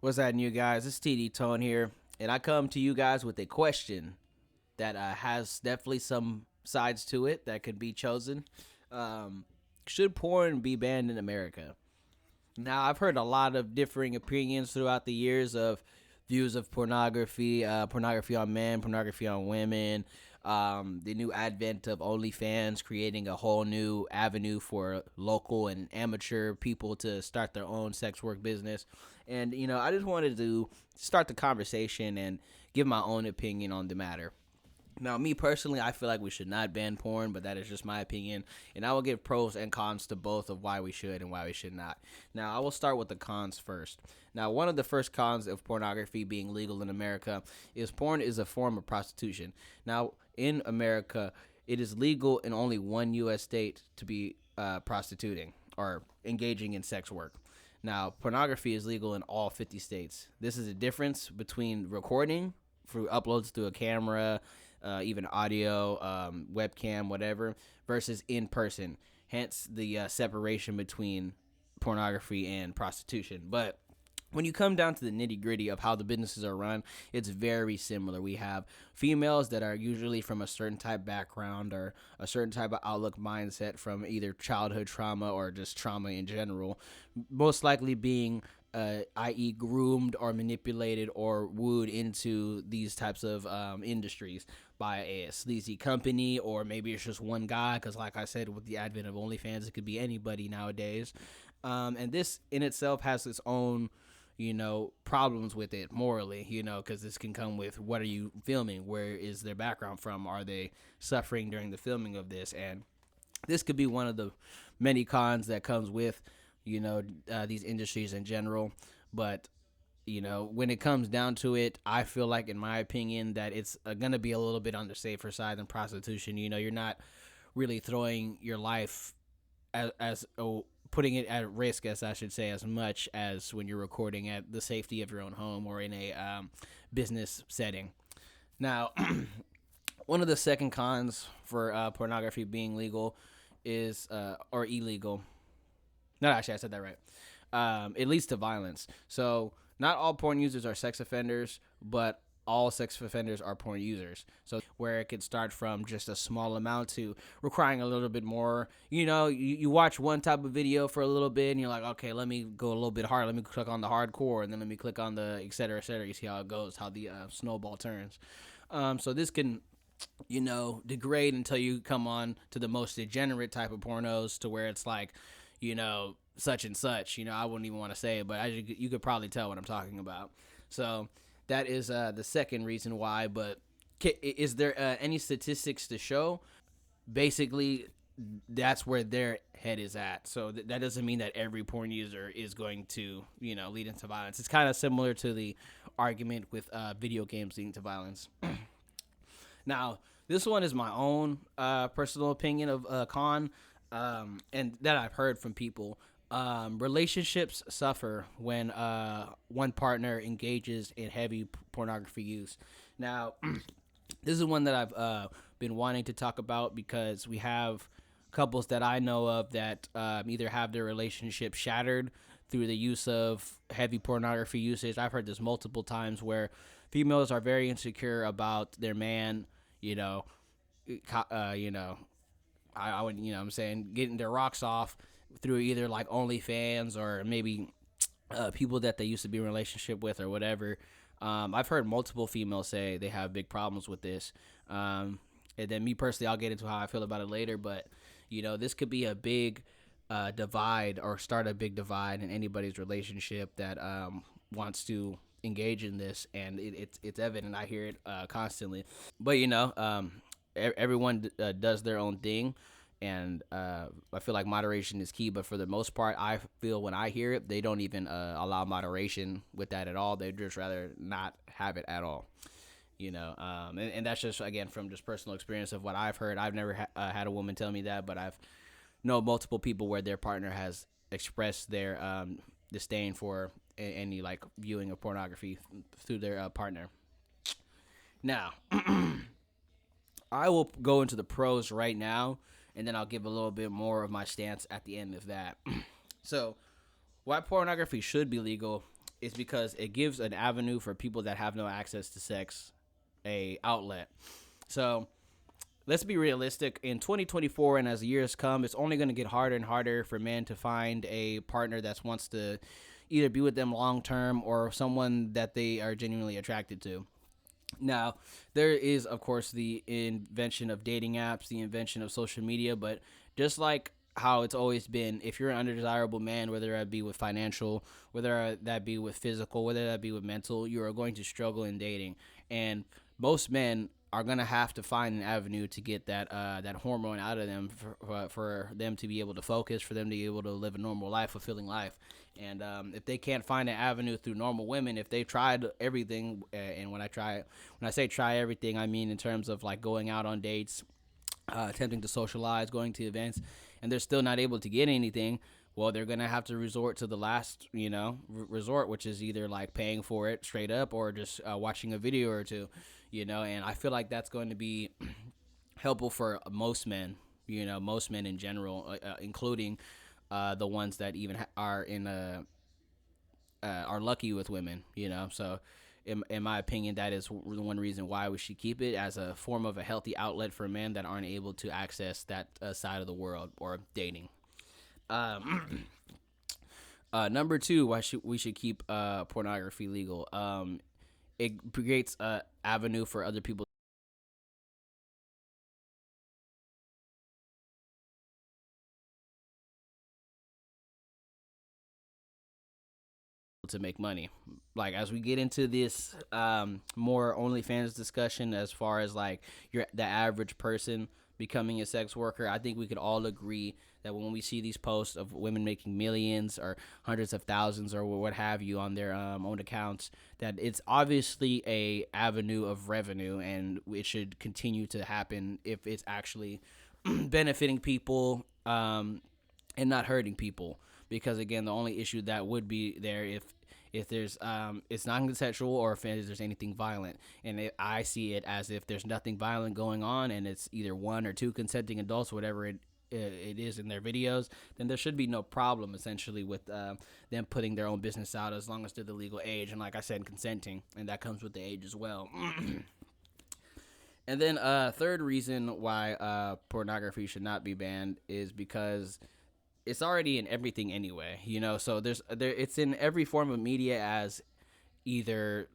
What's that, new guys? It's TD Tone here, and I come to you guys with a question that has definitely some sides to it that could be chosen. Um, should porn be banned in America? Now, I've heard a lot of differing opinions throughout the years of views of pornography, pornography on men, pornography on women, the new advent of OnlyFans creating a whole new avenue for local and amateur people to start their own sex work business. And, I just wanted to start the conversation and give my own opinion on the matter. Now, me personally, I feel like we should not ban porn, but that is just my opinion. And I will give pros and cons to both of why we should and why we should not. Now, I will start with the cons first. Now, one of the first cons of pornography being legal in America is porn is a form of prostitution. Now, in America, it is legal in only one U.S. state to be prostituting or engaging in sex work. Now, pornography is legal in all 50 states. This is a difference between recording through uploads through a camera, even audio, webcam, whatever, versus in person. Hence the separation between pornography and prostitution. But when you come down to the nitty gritty of how the businesses are run, it's very similar. We have females that are usually from a certain type background or a certain type of outlook mindset from either childhood trauma or just trauma in general, most likely being i.e., groomed or manipulated or wooed into these types of industries by a sleazy company, or maybe it's just one guy, because like I said, with the advent of OnlyFans, it could be anybody nowadays. And this in itself has its own problems with it morally, because this can come with, what are you filming? Where is their background from? Are they suffering during the filming of this? And this could be one of the many cons that comes with, these industries in general. But, when it comes down to it, I feel like, in my opinion, that it's going to be a little bit on the safer side than prostitution. You're not really throwing your life as putting it at risk, as I should say, as much as when you're recording at the safety of your own home or in a business setting. Now, one of the second cons for pornography being legal is or illegal. No, actually, I said that right. It leads to violence. So not all porn users are sex offenders, but all sex offenders are porn users. So where it could start from just a small amount to requiring a little bit more. You watch one type of video for a little bit and you're like, okay, let me go a little bit hard. Let me click on the hardcore, and then let me click on the et cetera, et cetera. You see how it goes, how the snowball turns. So this can, degrade until you come on to the most degenerate type of pornos, to where it's like, such and such. I wouldn't even want to say it, but you could probably tell what I'm talking about. So that is the second reason why. But is there any statistics to show? Basically, that's where their head is at. So that doesn't mean that every porn user is going to, lead into violence. It's kind of similar to the argument with video games leading to violence. Now, this one is my own personal opinion of con, and that I've heard from people. Relationships suffer when one partner engages in heavy pornography use. Now, this is one that I've been wanting to talk about, because we have couples that I know of that either have their relationship shattered through the use of heavy pornography usage. I've heard this multiple times, where females are very insecure about their man, I would, I'm saying, getting their rocks off through either like OnlyFans or maybe people that they used to be in a relationship with or whatever. I've heard multiple females say they have big problems with this. And then me personally, I'll get into how I feel about it later. But, this could be a big divide, or start a big divide in anybody's relationship that wants to engage in this. And it's evident. I hear it constantly. But, everyone does their own thing. And I feel like moderation is key. But for the most part, I feel when I hear it, they don't even allow moderation with that at all. They'd just rather not have it at all. And that's just, again, from just personal experience of what I've heard. I've never had a woman tell me that, but I've know multiple people where their partner has expressed their disdain for any like viewing of pornography through their partner. Now, I will go into the pros right now, and then I'll give a little bit more of my stance at the end of that. So, why pornography should be legal is because it gives an avenue for people that have no access to sex a outlet. So let's be realistic. In 2024 and as the years come, it's only going to get harder and harder for men to find a partner that wants to either be with them long term or someone that they are genuinely attracted to. Now, there is, of course, the invention of dating apps, the invention of social media, but just like how it's always been, if you're an undesirable man, whether that be with financial, whether that be with physical, whether that be with mental, you are going to struggle in dating. And most men are gonna have to find an avenue to get that hormone out of them for them to be able to focus, for them to be able to live a normal life, fulfilling life. And if they can't find an avenue through normal women, if they've tried everything, and when I say try everything, I mean in terms of like going out on dates, attempting to socialize, going to events, and they're still not able to get anything, well, they're gonna have to resort to the last, resort, which is either like paying for it straight up or just watching a video or two, And I feel like that's going to be helpful for most men, most men in general, including the ones that even are are lucky with women, So, in my opinion, that is the one reason why we should keep it as a form of a healthy outlet for men that aren't able to access that side of the world or dating. Number two, why should we should keep pornography legal? It creates a avenue for other people to make money. Like as we get into this more OnlyFans discussion, as far as like the average person becoming a sex worker, I think we could all agree that when we see these posts of women making millions or hundreds of thousands or what have you on their own accounts, that it's obviously a avenue of revenue, and it should continue to happen if it's actually benefiting people and not hurting people. Because again, the only issue that would be there if there's it's non-consensual or if there's anything violent, and I see it as if there's nothing violent going on and it's either one or two consenting adults, whatever it is in their videos, then there should be no problem essentially with them putting their own business out, as long as they're the legal age, and like I said, consenting, and that comes with the age as well. And then third reason why pornography should not be banned is because it's already in everything anyway, So it's in every form of media, as either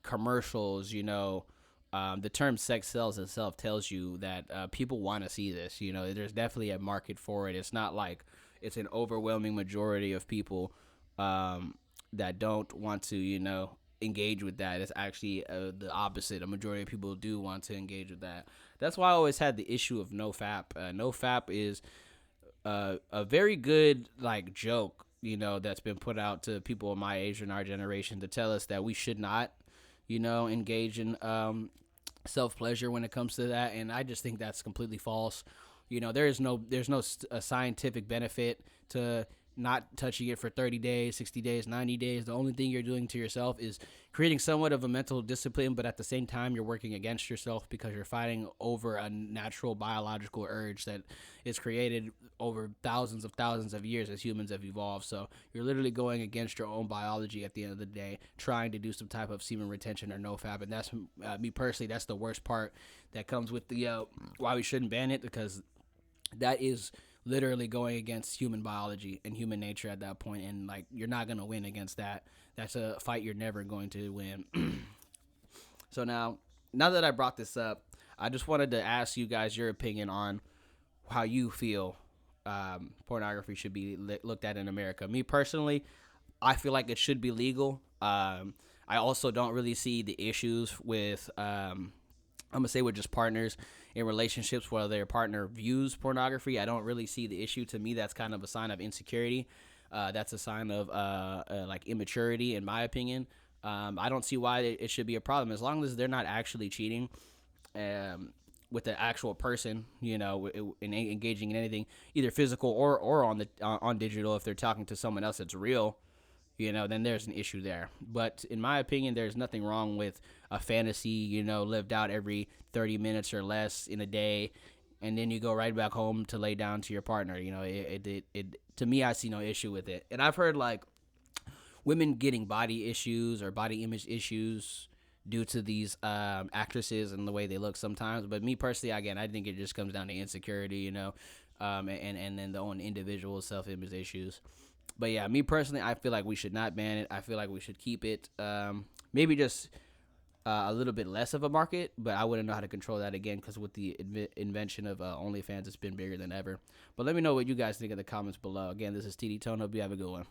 commercials, the term sex sells itself tells you that people want to see this. There's definitely a market for it. It's not like it's an overwhelming majority of people that don't want to, engage with that. It's actually the opposite. A majority of people do want to engage with that. That's why I always had the issue of NoFap. NoFap is a very good like joke, that's been put out to people of my age and our generation to tell us that we should not, engage in self pleasure when it comes to that, and I just think that's completely false. There's no scientific benefit to not touching it for 30 days, 60 days, 90 days. The only thing you're doing to yourself is creating somewhat of a mental discipline, but at the same time, you're working against yourself because you're fighting over a natural biological urge that is created over thousands of years as humans have evolved. So you're literally going against your own biology at the end of the day, trying to do some type of semen retention or NoFap. And that's me personally, that's the worst part that comes with the why we shouldn't ban it, because that is literally going against human biology and human nature at that point, and like you're not going to win against that. That's a fight you're never going to win. So now that I brought this up, I just wanted to ask you guys your opinion on how you feel pornography should be looked at in America. Me personally, I feel like it should be legal. I also don't really see the issues with I'm gonna say with just partners in relationships where their partner views pornography. I don't really see the issue. To me, that's kind of a sign of insecurity. That's a sign of like immaturity, in my opinion. I don't see why it should be a problem, as long as they're not actually cheating with the actual person, in engaging in anything, either physical or on digital. If they're talking to someone else that's real, then there's an issue there. But in my opinion, there's nothing wrong with a fantasy, lived out every 30 minutes or less in a day, and then you go right back home to lay down to your partner. To me, I see no issue with it. And I've heard like women getting body issues or body image issues due to these actresses and the way they look sometimes. But me personally, again, I think it just comes down to insecurity, and then the own individual self-image issues. But yeah, me personally, I feel like we should not ban it. I feel like we should keep it. Maybe just a little bit less of a market, but I wouldn't know how to control that again because with the invention of OnlyFans, it's been bigger than ever. But let me know what you guys think in the comments below. Again, this is TD Tone. Hope you have a good one.